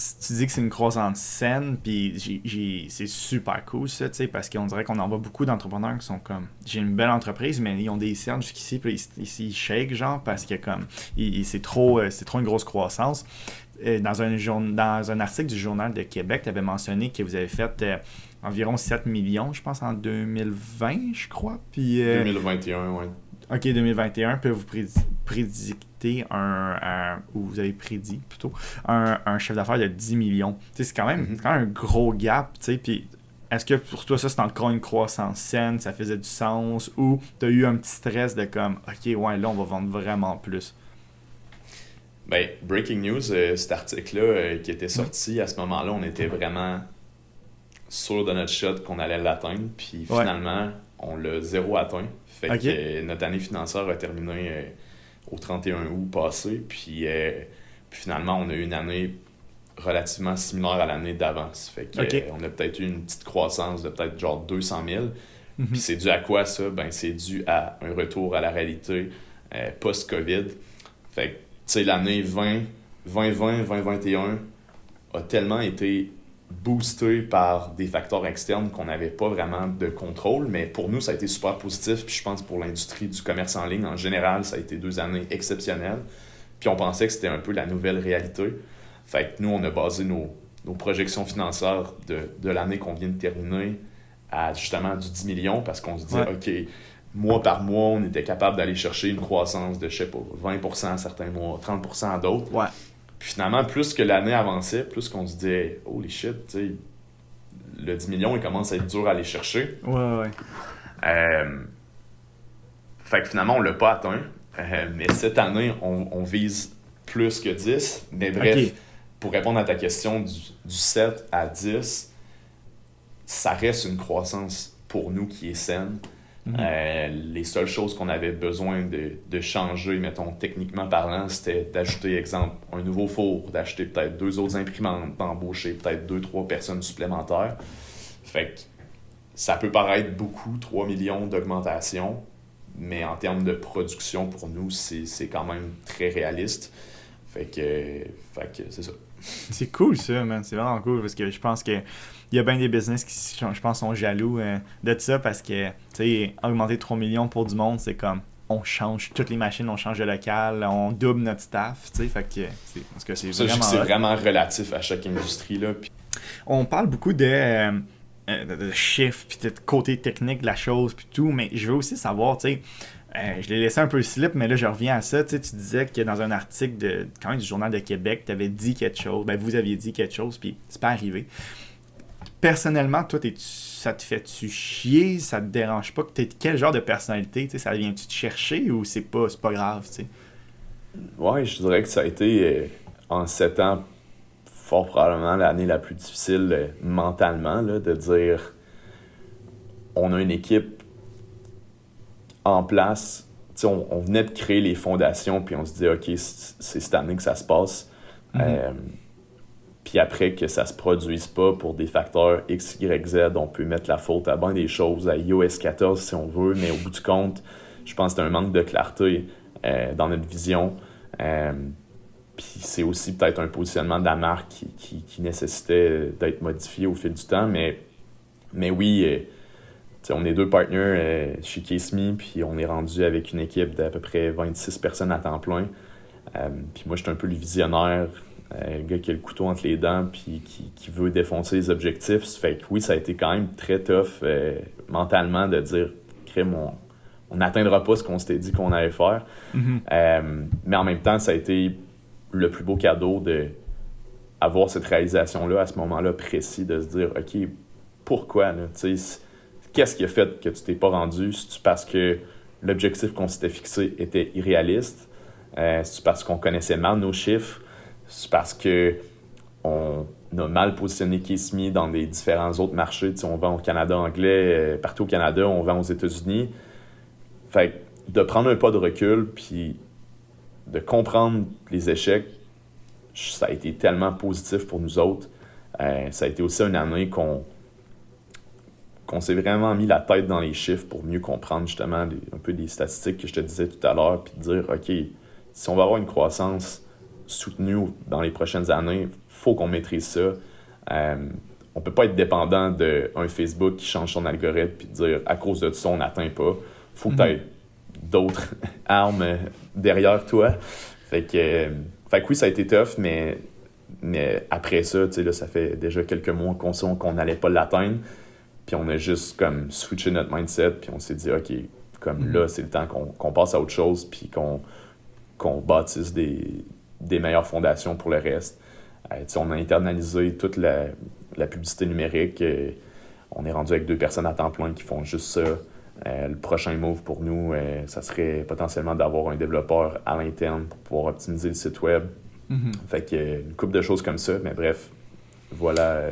tu dis que c'est une croissance saine, puis c'est super cool ça, tu sais, parce qu'on dirait qu'on en voit beaucoup d'entrepreneurs qui sont comme, j'ai une belle entreprise, mais ils ont des cernes jusqu'ici, puis ils shake, genre, parce que comme, c'est trop une grosse croissance. Dans un article du Journal de Québec, tu avais mentionné que vous avez fait environ 7 millions, je pense, en 2020, je crois, puis... 2021, ouais. OK, 2021, puis vous prédictez ou vous avez prédit plutôt, un chiffre d'affaires de 10 millions. Tu sais, c'est quand même un gros gap, tu sais, puis est-ce que pour toi, ça, c'est encore une croissance saine, ça faisait du sens, ou tu as eu un petit stress de comme, OK, ouais, là, on va vendre vraiment plus? Ben, breaking news, cet article-là qui était sorti, à ce moment-là, on était vraiment sûr de notre shot qu'on allait l'atteindre, puis finalement, on l'a zéro atteint. Fait que notre année financière a terminé au 31 août passé, puis finalement, on a eu une année relativement similaire à l'année d'avance. Fait que on a peut-être eu une petite croissance de peut-être genre 200 000. Puis c'est dû à quoi ça? Ben, c'est dû à un retour à la réalité post-COVID. Fait que, tu sais, l'année 2020-2021 a tellement été boosté par des facteurs externes qu'on n'avait pas vraiment de contrôle, mais pour nous, ça a été super positif, puis je pense pour l'industrie du commerce en ligne, en général, ça a été 2 années exceptionnelles, puis on pensait que c'était un peu la nouvelle réalité. Fait que nous, on a basé nos projections financières de l'année qu'on vient de terminer à justement du 10 millions, parce qu'on se dit, OK, mois par mois, on était capable d'aller chercher une croissance de, je sais pas, 20% certains mois, 30% d'autres. Ouais. Puis finalement, plus que l'année avançait, plus qu'on se disait, holy shit, tu sais, le 10 millions, il commence à être dur à aller chercher. Ouais. Fait que finalement, on l'a pas atteint. Mais cette année, on vise plus que 10. Mais bref, pour répondre à ta question, du 7 à 10, ça reste une croissance pour nous qui est saine. Les seules choses qu'on avait besoin de changer, mettons, techniquement parlant, c'était d'ajouter, exemple, un nouveau four, d'acheter peut-être 2 autres imprimantes, d'embaucher peut-être 2-3 personnes supplémentaires. Fait que ça peut paraître beaucoup, 3 millions d'augmentation, mais en termes de production, pour nous, c'est quand même très réaliste. Fait que c'est ça. C'est cool ça, man. C'est vraiment cool parce que je pense que il y a bien des business qui, je pense, sont jaloux de ça parce que, tu sais, augmenter 3 millions pour du monde, c'est comme, on change toutes les machines, on change de local, on double notre staff, tu sais, fait que c'est vraiment... C'est vraiment relatif à chaque industrie, là. Puis... On parle beaucoup de chiffres, puis de côté technique de la chose, puis tout, mais je veux aussi savoir, tu sais, je l'ai laissé un peu slip, mais là, je reviens à ça. Tu disais que dans un article quand même du Journal de Québec, tu avais dit quelque chose. Ben, vous aviez dit quelque chose, puis c'est pas arrivé. Personnellement, toi, ça te fait-tu chier? Ça te dérange pas? T'es quel genre de personnalité? Tu sais, ça vient-tu te chercher ou c'est pas grave? Tu sais? Ouais, je dirais que ça a été, en 7 ans, fort probablement l'année la plus difficile mentalement, là, de dire on a une équipe en place. On venait de créer les fondations, puis on se dit, OK, c'est cette année que ça se passe. Puis après que ça se produise pas pour des facteurs X, Y, Z, on peut mettre la faute à bien des choses, à iOS 14 si on veut, mais au bout du compte, je pense que c'est un manque de clarté dans notre vision. Puis c'est aussi peut-être un positionnement de la marque qui nécessitait d'être modifié au fil du temps, mais oui... on est 2 partners chez Case.me, puis on est rendu avec une équipe d'à peu près 26 personnes à temps plein. Puis moi, je suis un peu le visionnaire, le gars qui a le couteau entre les dents, puis qui veut défoncer les objectifs. Fait que oui, ça a été quand même très tough mentalement de dire, crème, on n'atteindra pas ce qu'on s'était dit qu'on allait faire. Mais en même temps, ça a été le plus beau cadeau d'avoir cette réalisation-là à ce moment-là précis, de se dire, OK, pourquoi, là, tu sais, qu'est-ce qui a fait que tu t'es pas rendu? C'est-tu parce que l'objectif qu'on s'était fixé était irréaliste? C'est-tu parce qu'on connaissait mal nos chiffres? C'est parce qu'on a mal positionné Case.me dans des différents autres marchés? T'sais, on vend au Canada anglais, partout au Canada, on vend aux États-Unis. Fait que de prendre un pas de recul puis de comprendre les échecs, ça a été tellement positif pour nous autres. Ça a été aussi une année qu'on s'est vraiment mis la tête dans les chiffres pour mieux comprendre justement un peu des statistiques que je te disais tout à l'heure, puis de dire, OK, si on va avoir une croissance soutenu dans les prochaines années. Faut qu'on maîtrise ça. On peut pas être dépendant d'un Facebook qui change son algorithme puis dire à cause de ça, on n'atteint pas. Faut que tu aies d'autres armes derrière toi. Fait que oui, ça a été tough, mais après ça, tu sais, là, ça fait déjà quelques mois qu'on sait qu'on n'allait pas l'atteindre. Puis on a juste comme switché notre mindset, puis on s'est dit, OK, comme là, c'est le temps qu'on passe à autre chose, puis qu'on bâtisse des meilleures fondations pour le reste. On a internalisé toute la publicité numérique. On est rendu avec 2 personnes à temps plein qui font juste ça. Le prochain move pour nous, ça serait potentiellement d'avoir un développeur à l'interne pour pouvoir optimiser le site web. Fait que une couple de choses comme ça, mais bref, voilà